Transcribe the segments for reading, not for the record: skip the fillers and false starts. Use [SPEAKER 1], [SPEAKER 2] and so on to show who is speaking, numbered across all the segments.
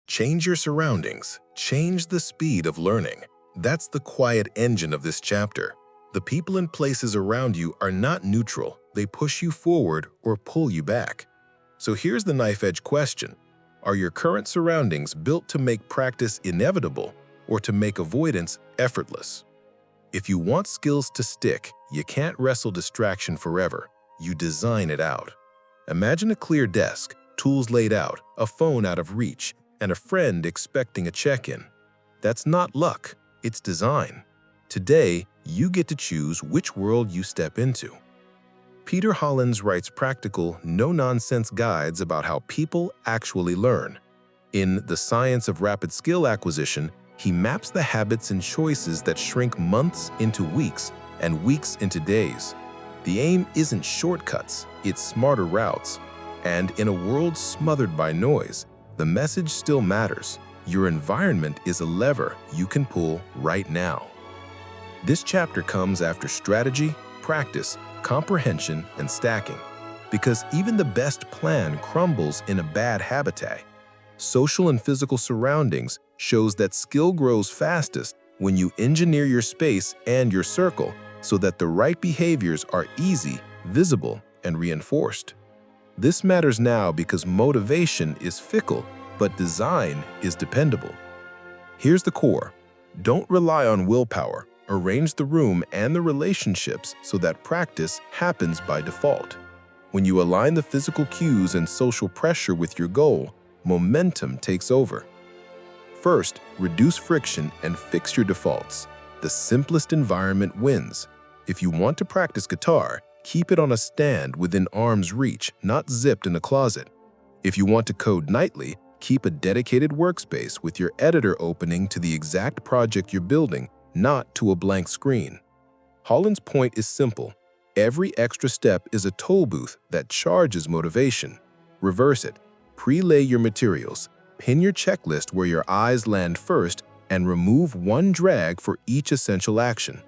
[SPEAKER 1] Change your surroundings. Change the speed of learning. That's the quiet engine of this chapter. The people and places around you are not neutral. They push you forward or pull you back. So here's the knife-edge question. Are your current surroundings built to make practice inevitable or to make avoidance effortless? If you want skills to stick, you can't wrestle distraction forever. You design it out. Imagine a clear desk, tools laid out, a phone out of reach, and a friend expecting a check-in. That's not luck, it's design. Today, you get to choose which world you step into. Peter Hollins writes practical, no-nonsense guides about how people actually learn. In The Science of Rapid Skill Acquisition, he maps the habits and choices that shrink months into weeks and weeks into days. The aim isn't shortcuts, it's smarter routes. And in a world smothered by noise, the message still matters. Your environment is a lever you can pull right now. This chapter comes after strategy, practice, comprehension, and stacking. Because even the best plan crumbles in a bad habitat. Social and physical surroundings shows that skill grows fastest when you engineer your space and your circle so that the right behaviors are easy, visible, and reinforced. This matters now because motivation is fickle, but design is dependable. Here's the core. Don't rely on willpower. Arrange the room and the relationships so that practice happens by default. When you align the physical cues and social pressure with your goal, momentum takes over. First, reduce friction and fix your defaults. The simplest environment wins. If you want to practice guitar, keep it on a stand within arm's reach, not zipped in a closet. If you want to code nightly, keep a dedicated workspace with your editor opening to the exact project you're building, not to a blank screen. Hollins' point is simple. Every extra step is a toll booth that charges motivation. Reverse it. Pre-lay your materials. Pin your checklist where your eyes land first and remove one drag for each essential action.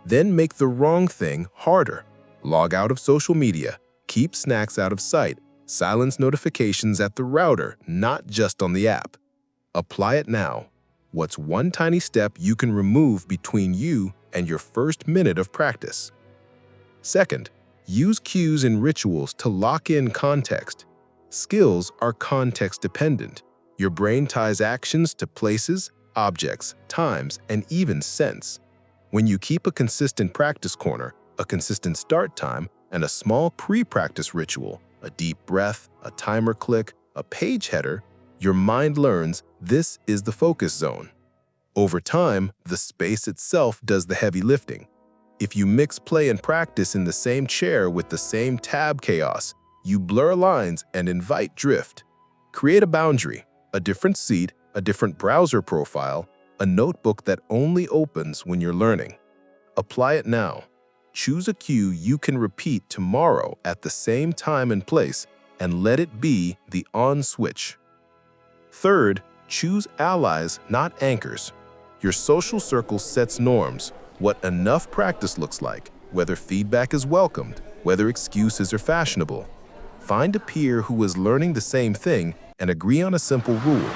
[SPEAKER 1] Then make the wrong thing harder. Log out of social media. Keep snacks out of sight. Silence notifications at the router, not just on the app. Apply it now. What's one tiny step you can remove between you and your first minute of practice? Second, use cues and rituals to lock in context. Skills are context-dependent. Your brain ties actions to places, objects, times, and even scents. When you keep a consistent practice corner, a consistent start time, and a small pre-practice ritual, a deep breath, a timer click, a page header, your mind learns this is the focus zone. Over time, the space itself does the heavy lifting. If you mix play and practice in the same chair with the same tab chaos, you blur lines and invite drift. Create a boundary, a different seat, a different browser profile, a notebook that only opens when you're learning. Apply it now. Choose a cue you can repeat tomorrow at the same time and place, and let it be the on switch. Third, choose allies, not anchors. Your social circle sets norms, what enough practice looks like, whether feedback is welcomed, whether excuses are fashionable. Find a peer who is learning the same thing and agree on a simple rule.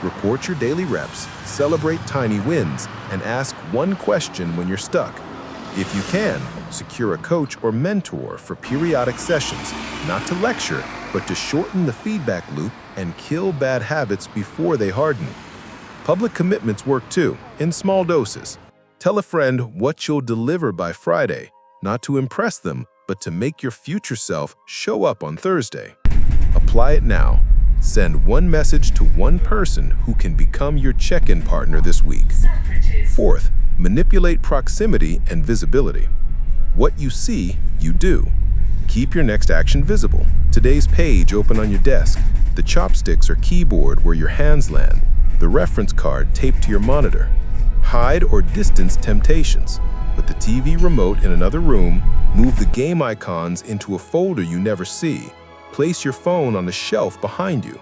[SPEAKER 1] Report your daily reps, celebrate tiny wins, and ask one question when you're stuck. If you can, secure a coach or mentor for periodic sessions, not to lecture, but to shorten the feedback loop and kill bad habits before they harden. Public commitments work too, in small doses. Tell a friend what you'll deliver by Friday, not to impress them, but to make your future self show up on Thursday. Apply it now. Send one message to one person who can become your check-in partner this week. Fourth, manipulate proximity and visibility. What you see, you do. Keep your next action visible. Today's page open on your desk. The chopsticks or keyboard where your hands land. The reference card taped to your monitor. Hide or distance temptations. Put the TV remote in another room. Move the game icons into a folder you never see. Place your phone on the shelf behind you.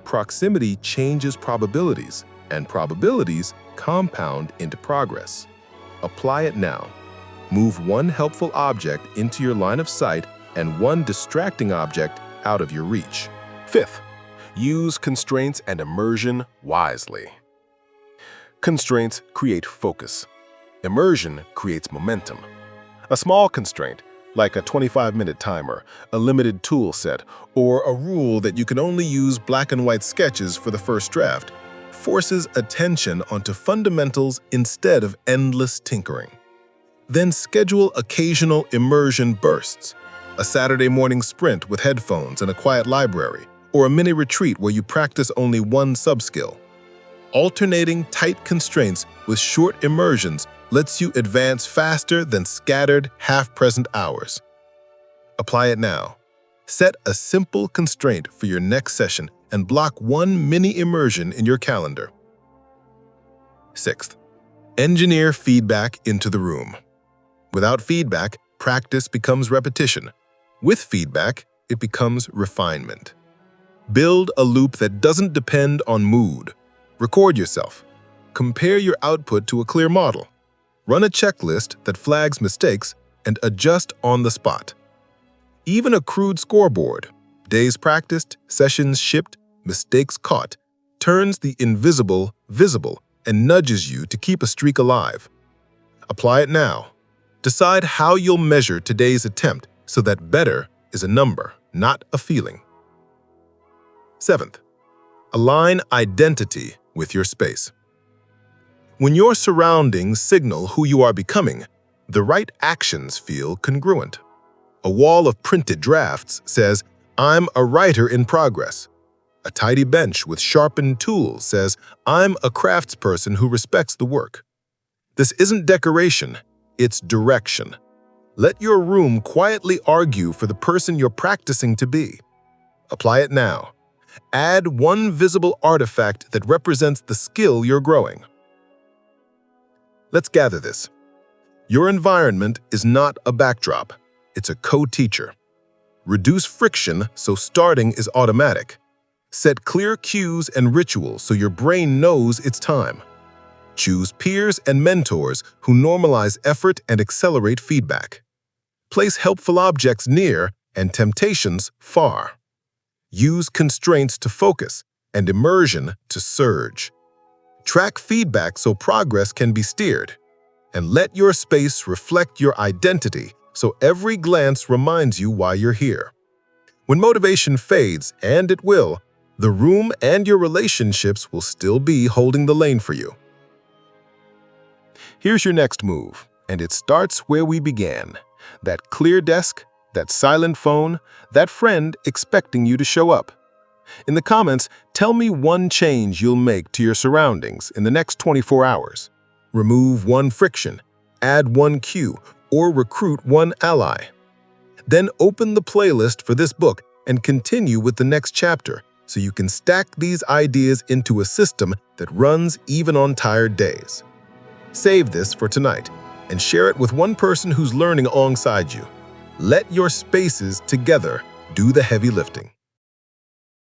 [SPEAKER 1] Proximity changes probabilities, and probabilities compound into progress. Apply it now. Move one helpful object into your line of sight and one distracting object out of your reach.
[SPEAKER 2] Fifth, Use constraints and immersion wisely. Constraints create focus. Immersion creates momentum. A small constraint, like a 25-minute timer, a limited tool set, or a rule that you can only use black and white sketches for the first draft, forces attention onto fundamentals instead of endless tinkering. Then schedule occasional immersion bursts, a Saturday morning sprint with headphones and a quiet library, or a mini retreat where you practice only one subskill. Alternating tight constraints with short immersions lets you advance faster than scattered, half-present hours. Apply it now. Set a simple constraint for your next session and block one mini immersion in your calendar. 6th, engineer feedback into the room. Without feedback, practice becomes repetition. With feedback, it becomes refinement. Build a loop that doesn't depend on mood. Record yourself. Compare your output to a clear model. Run a checklist that flags mistakes and adjust on the spot. Even a crude scoreboard, days practiced, sessions shipped, mistakes caught, turns the invisible visible and nudges you to keep a streak alive. Apply it now. Decide how you'll measure today's attempt so that better is a number, not a feeling. 7th, align identity with your space. When your surroundings signal who you are becoming, the right actions feel congruent. A wall of printed drafts says, "I'm a writer in progress." A tidy bench with sharpened tools says, "I'm a craftsperson who respects the work." This isn't decoration, it's direction. Let your room quietly argue for the person you're practicing to be. Apply it now. Add one visible artifact that represents the skill you're growing. Let's gather this. Your environment is not a backdrop, it's a co-teacher. Reduce friction so starting is automatic. Set clear cues and rituals so your brain knows it's time. Choose peers and mentors who normalize effort and accelerate feedback. Place helpful objects near and temptations far. Use constraints to focus and immersion to surge. Track feedback so progress can be steered. And let your space reflect your identity so every glance reminds you why you're here. When motivation fades, and it will, the room and your relationships will still be holding the lane for you. Here's your next move, and it starts where we began. That clear desk, that silent phone, that friend expecting you to show up. In the comments, tell me one change you'll make to your surroundings in the next 24 hours. Remove one friction, add one cue, or recruit one ally. Then open the playlist for this book and continue with the next chapter so you can stack these ideas into a system that runs even on tired days. Save this for tonight and share it with one person who's learning alongside you. Let your spaces together do the heavy lifting.